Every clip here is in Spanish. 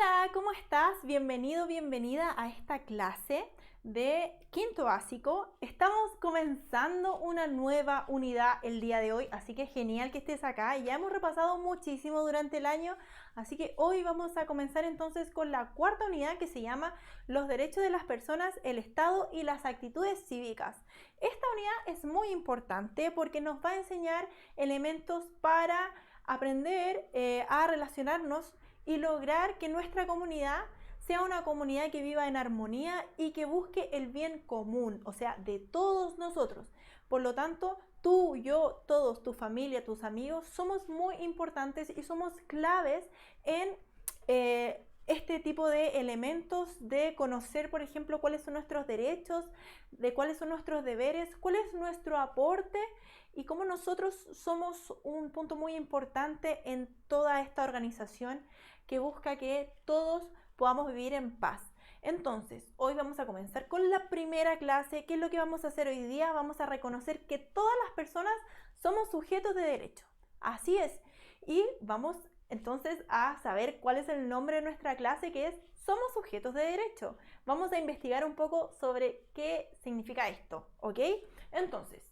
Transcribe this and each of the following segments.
Hola, ¿cómo estás? Bienvenido, bienvenida a esta clase de quinto básico. Estamos comenzando una nueva unidad el día de hoy, así que genial que estés acá. Ya hemos repasado muchísimo durante el año, así que hoy vamos a comenzar entonces con la cuarta unidad que se llama Los derechos de las personas, el Estado y las actitudes cívicas. Esta unidad es muy importante porque nos va a enseñar elementos para aprender a relacionarnos y lograr que nuestra comunidad sea una comunidad que viva en armonía y que busque el bien común, o sea, de todos nosotros. Por lo tanto, tú, yo, todos, tu familia, tus amigos, somos muy importantes y somos claves en este tipo de elementos de conocer, por ejemplo, cuáles son nuestros derechos, de cuáles son nuestros deberes, cuál es nuestro aporte y cómo nosotros somos un punto muy importante en toda esta organización que busca que todos podamos vivir en paz. Entonces, hoy vamos a comenzar con la primera clase. ¿Qué es lo que vamos a hacer hoy día? Vamos a reconocer que todas las personas somos sujetos de derecho. Así es. Y vamos entonces a saber cuál es el nombre de nuestra clase, que es Somos sujetos de derecho. Vamos a investigar un poco sobre qué significa esto, ¿ok? Entonces,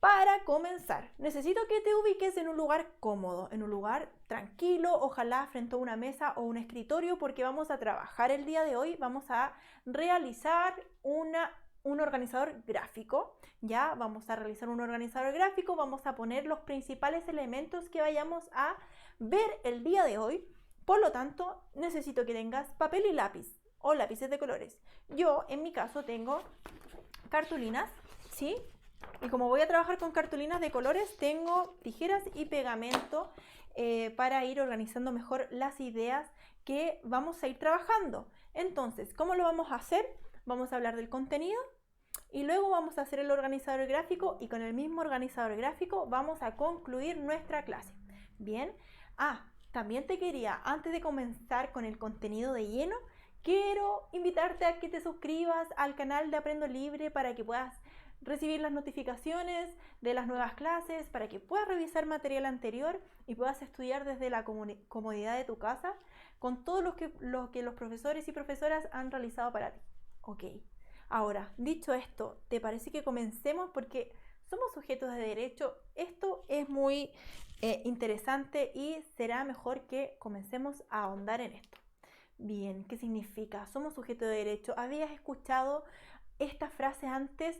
para comenzar, necesito que te ubiques en un lugar cómodo, en un lugar tranquilo, ojalá frente a una mesa o un escritorio, porque vamos a trabajar el día de hoy, vamos a realizar un organizador gráfico, ya vamos a realizar un organizador gráfico, vamos a poner los principales elementos que vayamos a ver el día de hoy. Por lo tanto, necesito que tengas papel y lápiz o lápices de colores. Yo, en mi caso, tengo cartulinas, ¿sí? Y como voy a trabajar con cartulinas de colores, tengo tijeras y pegamento para ir organizando mejor las ideas que vamos a ir trabajando. Entonces, ¿cómo lo vamos a hacer? Vamos a hablar del contenido y luego vamos a hacer el organizador gráfico y con el mismo organizador gráfico vamos a concluir nuestra clase. Bien, también te quería, antes de comenzar con el contenido de lleno, quiero invitarte a que te suscribas al canal de Aprendo Libre para que puedas recibir las notificaciones de las nuevas clases, para que puedas revisar material anterior y puedas estudiar desde la comodidad de tu casa con todo lo que los profesores y profesoras han realizado para ti. Ok, ahora, dicho esto, ¿te parece que comencemos? Porque somos sujetos de derecho. Esto es muy interesante y será mejor que comencemos a ahondar en esto. Bien, ¿qué significa? Somos sujetos de derecho. ¿Habías escuchado esta frase antes?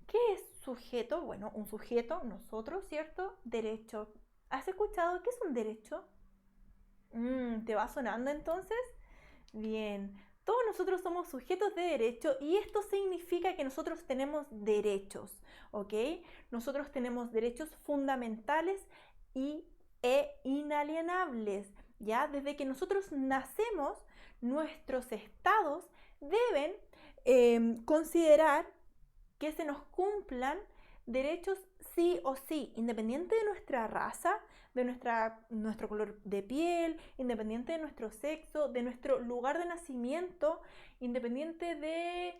¿Qué es sujeto? Bueno, un sujeto, nosotros, ¿cierto? Derecho. ¿Has escuchado qué es un derecho? ¿Te va sonando entonces? Bien, todos nosotros somos sujetos de derecho y esto significa que nosotros tenemos derechos, ¿ok? Nosotros tenemos derechos fundamentales e inalienables, ¿ya? Desde que nosotros nacemos, nuestros estados deben considerar que se nos cumplan derechos sí o sí, independiente de nuestra raza, de nuestro color de piel, independiente de nuestro sexo, de nuestro lugar de nacimiento, independiente de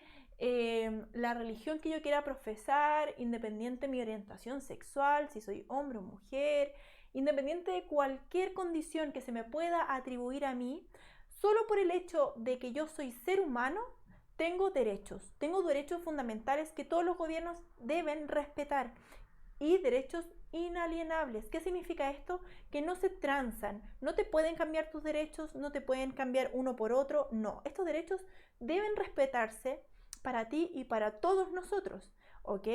la religión que yo quiera profesar, independiente de mi orientación sexual, si soy hombre o mujer, independiente de cualquier condición que se me pueda atribuir a mí, solo por el hecho de que yo soy ser humano, tengo derechos fundamentales que todos los gobiernos deben respetar y derechos inalienables. ¿Qué significa esto? Que no se transan, no te pueden cambiar tus derechos, no te pueden cambiar uno por otro, no. Estos derechos deben respetarse para ti y para todos nosotros, ¿ok?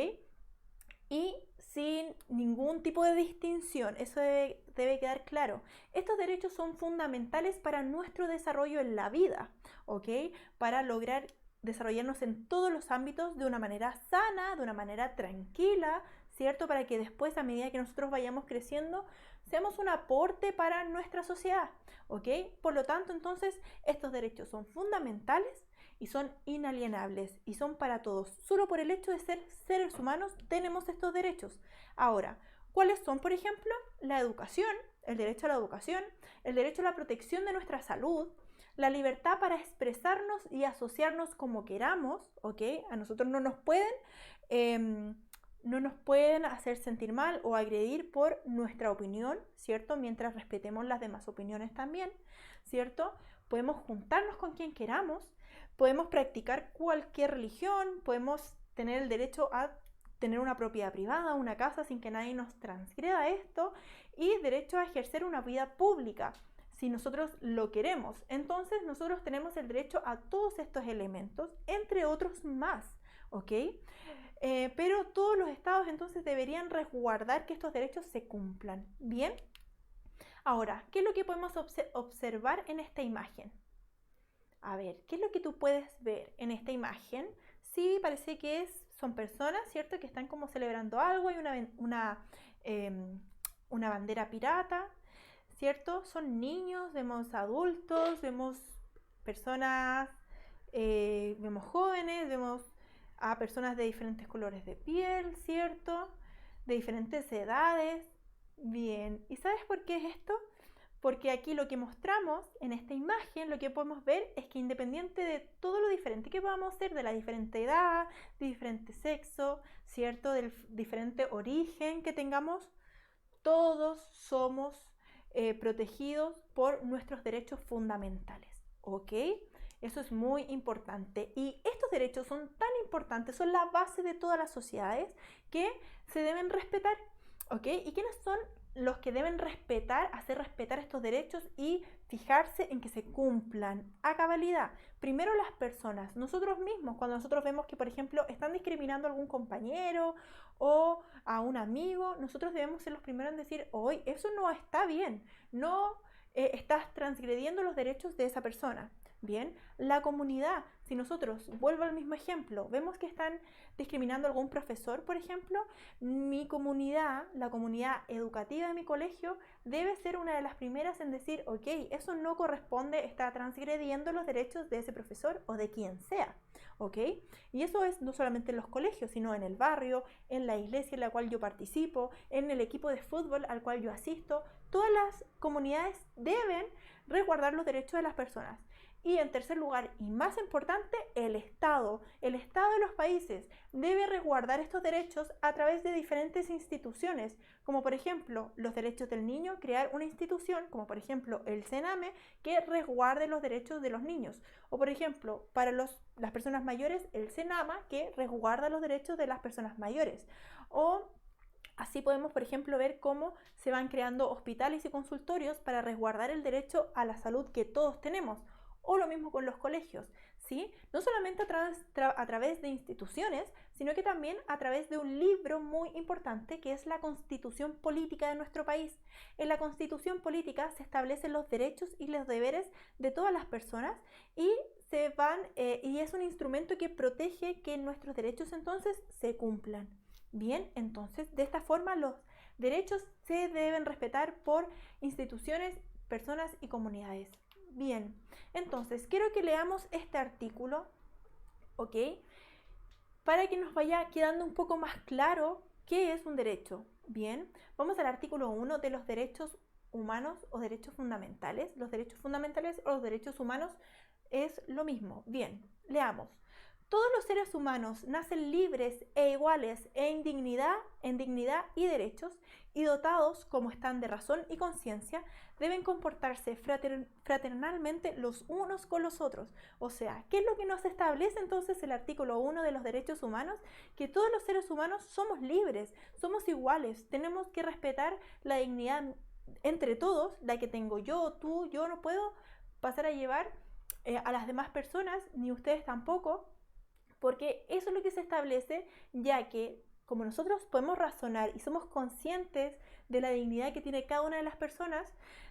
Y sin ningún tipo de distinción, eso debe quedar claro. Estos derechos son fundamentales para nuestro desarrollo en la vida, ¿ok? Para lograr desarrollarnos en todos los ámbitos de una manera sana, de una manera tranquila, ¿cierto? Para que después, a medida que nosotros vayamos creciendo, seamos un aporte para nuestra sociedad, ¿ok? Por lo tanto, entonces, estos derechos son fundamentales y son inalienables y son para todos. Solo por el hecho de ser seres humanos tenemos estos derechos. Ahora, ¿cuáles son? Por ejemplo, la educación, el derecho a la educación, el derecho a la protección de nuestra salud, la libertad para expresarnos y asociarnos como queramos, ¿ok? A nosotros no nos pueden hacer sentir mal o agredir por nuestra opinión, ¿cierto? Mientras respetemos las demás opiniones también. ¿cierto? Podemos juntarnos con quien queramos, podemos practicar cualquier religión, podemos tener el derecho a tener una propiedad privada, una casa sin que nadie nos transgreda esto, y derecho a ejercer una vida pública si nosotros lo queremos. Entonces nosotros tenemos el derecho a todos estos elementos, entre otros más, ¿ok? Pero todos los estados entonces deberían resguardar que estos derechos se cumplan. Bien. Ahora, ¿qué es lo que podemos observar en esta imagen? A ver, ¿qué es lo que tú puedes ver en esta imagen? Sí, parece que son personas, ¿cierto? Que están como celebrando algo. Hay una bandera pirata, ¿cierto? Son niños, vemos adultos, vemos personas, vemos jóvenes, vemos a personas de diferentes colores de piel, ¿cierto? De diferentes edades. Bien, ¿y sabes por qué es esto? Porque aquí lo que mostramos en esta imagen, lo que podemos ver es que independiente de todo lo diferente que podamos ser, de la diferente edad, de diferente sexo, ¿cierto? Del diferente origen que tengamos, todos somos protegidos por nuestros derechos fundamentales, ¿ok? Eso es muy importante. Y estos derechos son tan importantes, son la base de todas las sociedades que se deben respetar, ¿ok? ¿Y quiénes son los que deben respetar, hacer respetar estos derechos y fijarse en que se cumplan a cabalidad? Primero las personas, nosotros mismos, cuando nosotros vemos que, por ejemplo, están discriminando a algún compañero o a un amigo, nosotros debemos ser los primeros en decir, hoy eso no está bien, no estás transgrediendo los derechos de esa persona. Bien, la comunidad, si nosotros, vuelvo al mismo ejemplo, vemos que están discriminando a algún profesor, por ejemplo, mi comunidad, la comunidad educativa de mi colegio, debe ser una de las primeras en decir, ok, eso no corresponde, está transgrediendo los derechos de ese profesor o de quien sea, ok. Y eso es no solamente en los colegios, sino en el barrio, en la iglesia en la cual yo participo, en el equipo de fútbol al cual yo asisto. Todas las comunidades deben resguardar los derechos de las personas. Y en tercer lugar, y más importante, el Estado. El Estado de los países debe resguardar estos derechos a través de diferentes instituciones, como por ejemplo los derechos del niño, crear una institución, como por ejemplo el CENAME, que resguarde los derechos de los niños. O por ejemplo, para las personas mayores, el CENAMA, que resguarda los derechos de las personas mayores. O así podemos, por ejemplo, ver cómo se van creando hospitales y consultorios para resguardar el derecho a la salud que todos tenemos. O lo mismo con los colegios, ¿sí? No solamente a través de instituciones, sino que también a través de un libro muy importante que es la Constitución Política de nuestro país. En la Constitución Política se establecen los derechos y los deberes de todas las personas y es un instrumento que protege que nuestros derechos entonces se cumplan. Bien, entonces de esta forma los derechos se deben respetar por instituciones, personas y comunidades. Bien, entonces quiero que leamos este artículo, ¿ok? Para que nos vaya quedando un poco más claro qué es un derecho. Bien, vamos al artículo 1 de los derechos humanos o derechos fundamentales. Los derechos fundamentales o los derechos humanos es lo mismo. Bien, leamos. Todos los seres humanos nacen libres e iguales en dignidad y derechos, y dotados, como están de razón y conciencia, deben comportarse fraternalmente los unos con los otros. O sea, ¿qué es lo que nos establece entonces el artículo 1 de los derechos humanos? Que todos los seres humanos somos libres, somos iguales, tenemos que respetar la dignidad entre todos, la que tengo yo, tú, yo no puedo pasar a llevar a las demás personas, ni ustedes tampoco, porque eso es lo que se establece, ya que como nosotros podemos razonar y somos conscientes de la dignidad que tiene cada una de las personas,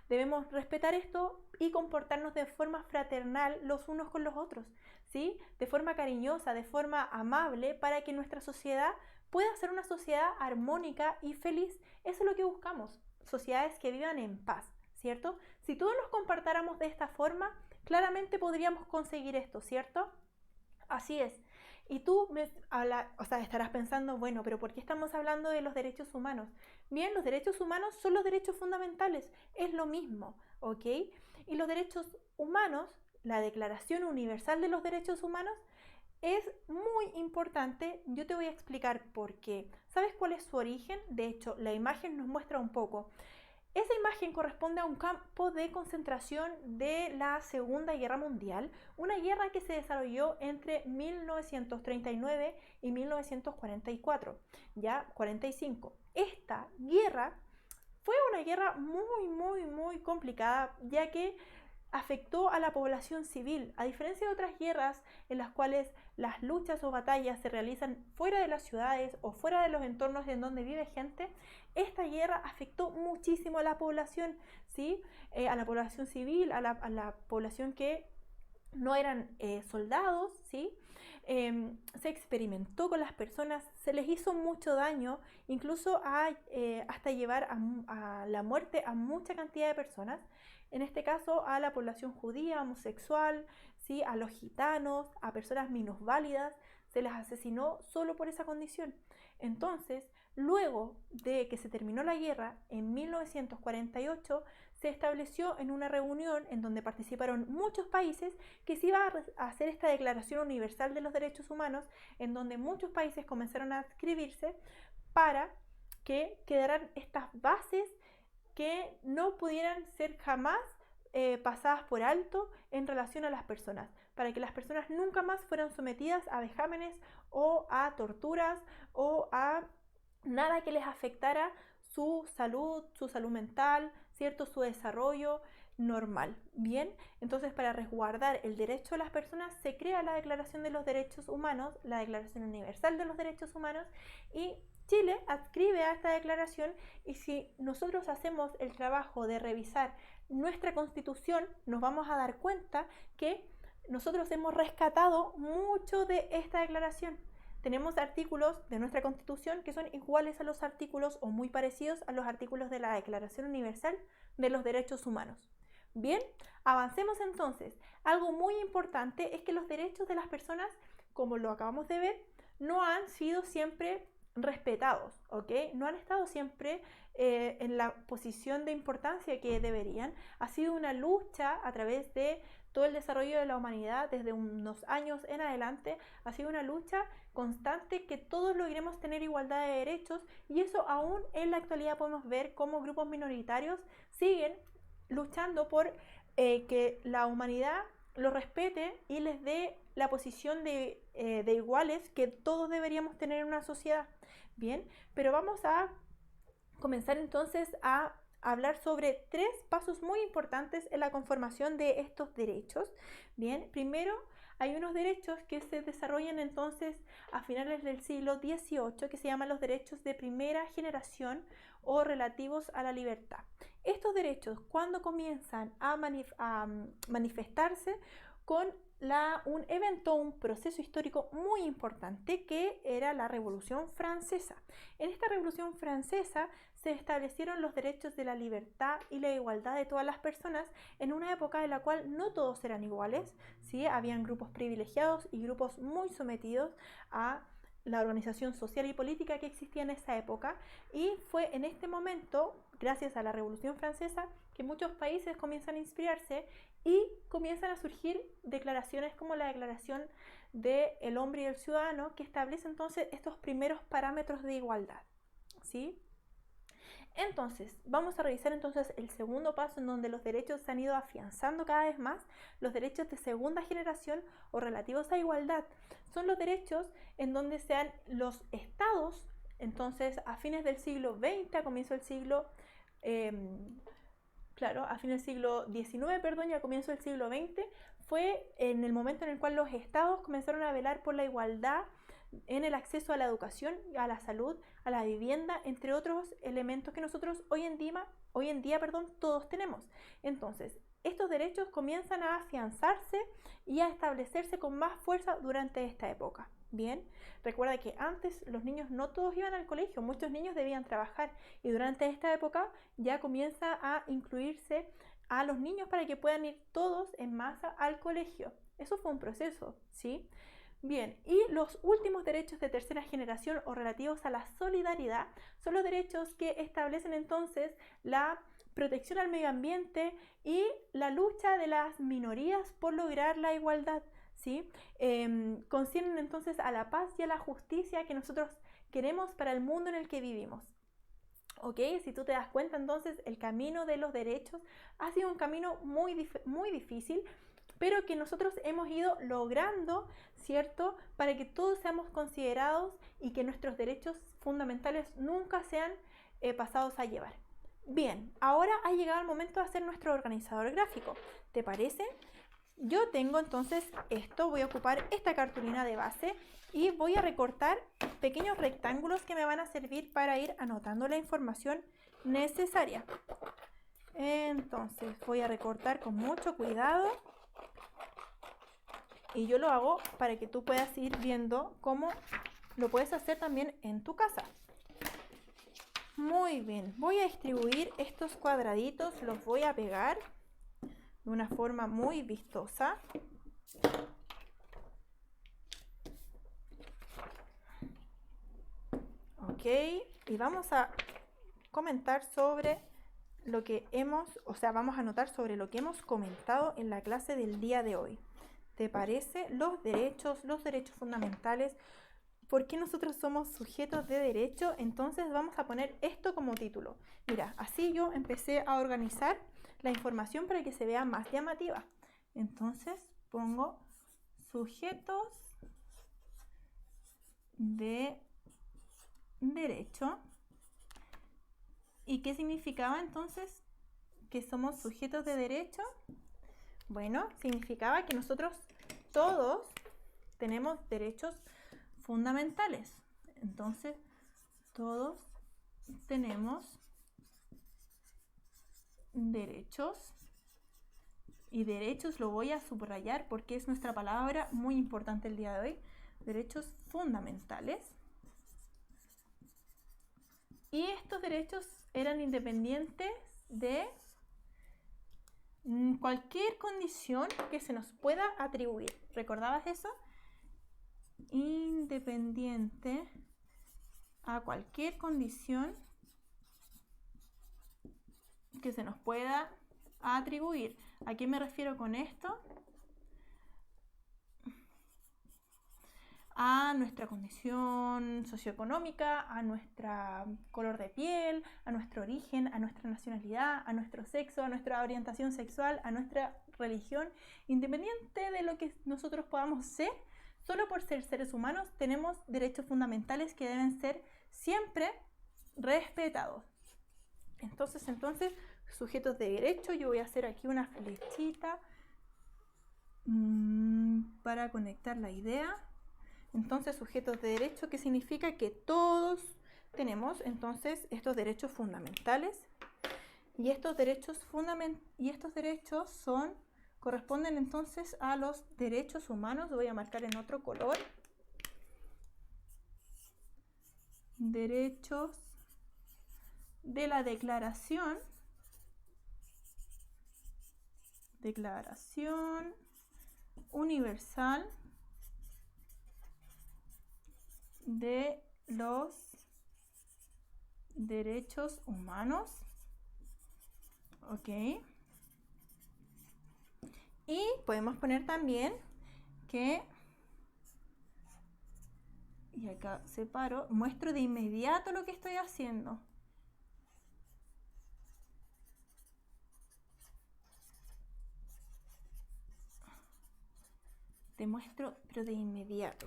debemos respetar esto y comportarnos de forma fraternal los unos con los otros, ¿sí? De forma cariñosa, de forma amable, para que nuestra sociedad pueda ser una sociedad armónica y feliz. Eso es lo que buscamos, sociedades que vivan en paz, ¿cierto? Si todos nos comportáramos de esta forma, claramente podríamos conseguir esto, ¿cierto? Así es. Y tú estarás pensando, bueno, pero ¿por qué estamos hablando de los derechos humanos? Bien, los derechos humanos son los derechos fundamentales, es lo mismo, ¿ok? Y los derechos humanos, la Declaración Universal de los Derechos Humanos, es muy importante. Yo te voy a explicar por qué. ¿Sabes cuál es su origen? De hecho, la imagen nos muestra un poco. Esa imagen corresponde a un campo de concentración de la Segunda Guerra Mundial, una guerra que se desarrolló entre 1939 y 1944, ya 45. Esta guerra fue una guerra muy complicada, ya que afectó a la población civil. A diferencia de otras guerras en las cuales las luchas o batallas se realizan fuera de las ciudades o fuera de los entornos en donde vive gente, esta guerra afectó muchísimo a la población, ¿sí? A la población civil, a la población que no eran soldados, ¿sí? Se experimentó con las personas, se les hizo mucho daño, incluso hasta llevar a la muerte a mucha cantidad de personas. En este caso a la población judía, homosexual, ¿sí? A los gitanos, a personas minusválidas, se les asesinó solo por esa condición. Entonces, luego de que se terminó la guerra, en 1948, se estableció en una reunión en donde participaron muchos países que se iba a hacer esta Declaración Universal de los Derechos Humanos, en donde muchos países comenzaron a adscribirse para que quedaran estas bases que no pudieran ser jamás pasadas por alto en relación a las personas, para que las personas nunca más fueran sometidas a vejámenes o a torturas o a nada que les afectara su salud mental, ¿cierto? Su desarrollo normal. Bien, entonces para resguardar el derecho de las personas se crea la Declaración de los Derechos Humanos, la Declaración Universal de los Derechos Humanos, y Chile adscribe a esta declaración. Y si nosotros hacemos el trabajo de revisar nuestra Constitución, nos vamos a dar cuenta que nosotros hemos rescatado mucho de esta declaración. Tenemos artículos de nuestra Constitución que son iguales a los artículos o muy parecidos a los artículos de la Declaración Universal de los Derechos Humanos. Bien, avancemos entonces. Algo muy importante es que los derechos de las personas, como lo acabamos de ver, no han sido siempre respetados, ¿ok? No han estado siempre en la posición de importancia que deberían. Ha sido una lucha a través de todo el desarrollo de la humanidad desde unos años en adelante. Ha sido una lucha constante que todos logremos tener igualdad de derechos, y eso aún en la actualidad podemos ver cómo grupos minoritarios siguen luchando por que la humanidad lo respete y les dé la posición de iguales que todos deberíamos tener en una sociedad. Bien, pero vamos a comenzar entonces a hablar sobre 3 pasos muy importantes en la conformación de estos derechos. Bien, primero hay unos derechos que se desarrollan entonces a finales del siglo XVIII que se llaman los derechos de primera generación o relativos a la libertad. Estos derechos, cuando comienzan a manifestarse con un evento, un proceso histórico muy importante que era la Revolución Francesa. En esta Revolución Francesa se establecieron los derechos de la libertad y la igualdad de todas las personas en una época en la cual no todos eran iguales, ¿sí? Habían grupos privilegiados y grupos muy sometidos a la organización social y política que existía en esa época, y fue en este momento, gracias a la Revolución Francesa, que muchos países comienzan a inspirarse y comienzan a surgir declaraciones como la Declaración del Hombre y el Ciudadano, que establece entonces estos primeros parámetros de igualdad, ¿sí? Entonces, vamos a revisar entonces el segundo paso en donde los derechos se han ido afianzando cada vez más. Los derechos de segunda generación o relativos a igualdad son los derechos en donde sean los estados, entonces a fines del siglo XX, a comienzo del siglo a fines del siglo XIX, y a comienzo del siglo XX, fue en el momento en el cual los estados comenzaron a velar por la igualdad en el acceso a la educación, a la salud, a la vivienda, entre otros elementos que nosotros hoy en día todos tenemos. Entonces, estos derechos comienzan a afianzarse y a establecerse con más fuerza durante esta época. Bien, recuerda que antes los niños no todos iban al colegio, muchos niños debían trabajar, y durante esta época ya comienza a incluirse a los niños para que puedan ir todos en masa al colegio. Eso fue un proceso, ¿sí? Bien, y los últimos derechos de tercera generación o relativos a la solidaridad son los derechos que establecen entonces la protección al medio ambiente y la lucha de las minorías por lograr la igualdad, ¿sí? Conciernen entonces a la paz y a la justicia que nosotros queremos para el mundo en el que vivimos. ¿Ok? Si tú te das cuenta, entonces el camino de los derechos ha sido un camino muy difícil, pero que nosotros hemos ido logrando, ¿cierto? Para que todos seamos considerados y que nuestros derechos fundamentales nunca sean pasados a llevar. Bien, ahora ha llegado el momento de hacer nuestro organizador gráfico. ¿Te parece? Yo tengo entonces esto, voy a ocupar esta cartulina de base y voy a recortar pequeños rectángulos que me van a servir para ir anotando la información necesaria. Entonces voy a recortar con mucho cuidado y yo lo hago para que tú puedas ir viendo cómo lo puedes hacer también en tu casa. Muy bien, voy a distribuir estos cuadraditos, los voy a pegar de una forma muy vistosa. Ok, y vamos a comentar sobre lo que vamos a anotar sobre lo que hemos comentado en la clase del día de hoy. ¿Te parece? Los derechos fundamentales. ¿Por qué nosotros somos sujetos de derecho? Entonces vamos a poner esto como título. Mira, así yo empecé a organizar la información para que se vea más llamativa. Entonces pongo sujetos de derecho. ¿Y qué significaba entonces que somos sujetos de derecho? Bueno, significaba que nosotros todos tenemos derechos fundamentales. Entonces, todos tenemos derechos. Y derechos lo voy a subrayar porque es nuestra palabra muy importante el día de hoy. Derechos fundamentales. Y estos derechos eran independientes de cualquier condición que se nos pueda atribuir. ¿Recordabas eso? Independiente a cualquier condición que se nos pueda atribuir. ¿A qué me refiero con esto? A nuestra condición socioeconómica, a nuestro color de piel, a nuestro origen, a nuestra nacionalidad, a nuestro sexo, a nuestra orientación sexual, a nuestra religión. Independiente de lo que nosotros podamos ser, solo por ser seres humanos tenemos derechos fundamentales que deben ser siempre respetados. Entonces, sujetos de derecho, yo voy a hacer aquí una flechita para conectar la idea. Entonces, sujetos de derecho, ¿qué significa? Que todos tenemos entonces estos derechos fundamentales y estos derechos corresponden entonces a los derechos humanos. Lo voy a marcar en otro color. Derechos de la Declaración Universal de los Derechos Humanos. Ok. Y podemos poner también que, y acá separo, muestro de inmediato lo que estoy haciendo. Te muestro, pero de inmediato.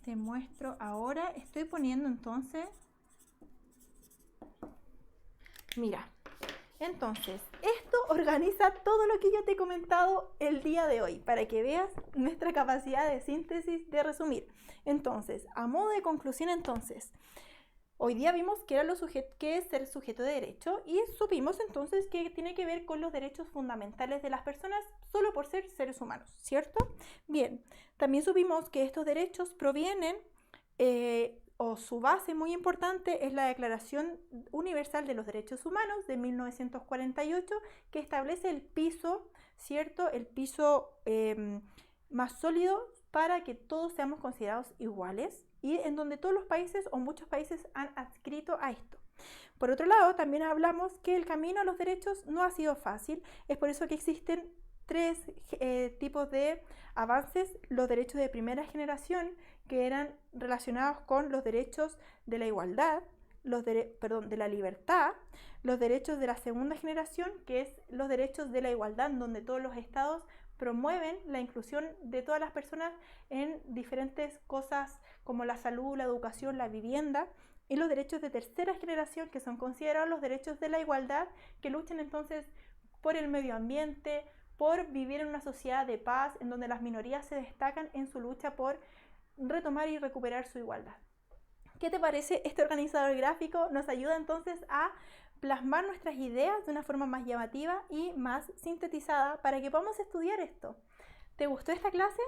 Te muestro ahora, estoy poniendo entonces, mira, entonces esto organiza todo lo que yo te he comentado el día de hoy para que veas nuestra capacidad de síntesis, de resumir. Entonces, a modo de conclusión, entonces, hoy día vimos que era que es ser sujeto de derecho y supimos entonces que tiene que ver con los derechos fundamentales de las personas solo por ser seres humanos, ¿cierto? Bien, también supimos que estos derechos provienen o su base muy importante es la Declaración Universal de los Derechos Humanos de 1948, que establece el piso, ¿cierto? El piso más sólido para que todos seamos considerados iguales. y en donde todos los países o muchos países han adscrito a esto. Por otro lado, también hablamos que el camino a los derechos no ha sido fácil, es por eso que existen tres tipos de avances: los derechos de primera generación, que eran relacionados con los derechos de la igualdad, de la libertad; los derechos de la segunda generación, que es los derechos de la igualdad, donde todos los estados promueven la inclusión de todas las personas en diferentes cosas como la salud, la educación, la vivienda; y los derechos de tercera generación, que son considerados los derechos de la igualdad, que luchan entonces por el medio ambiente, por vivir en una sociedad de paz, en donde las minorías se destacan en su lucha por retomar y recuperar su igualdad. ¿Qué te parece? Este organizador gráfico nos ayuda entonces a plasmar nuestras ideas de una forma más llamativa y más sintetizada para que podamos estudiar esto. ¿Te gustó esta clase?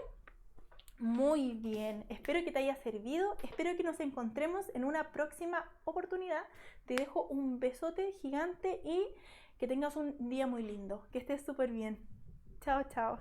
Muy bien, espero que te haya servido, espero que nos encontremos en una próxima oportunidad. Te dejo un besote gigante y que tengas un día muy lindo, que estés súper bien. Chao, chao.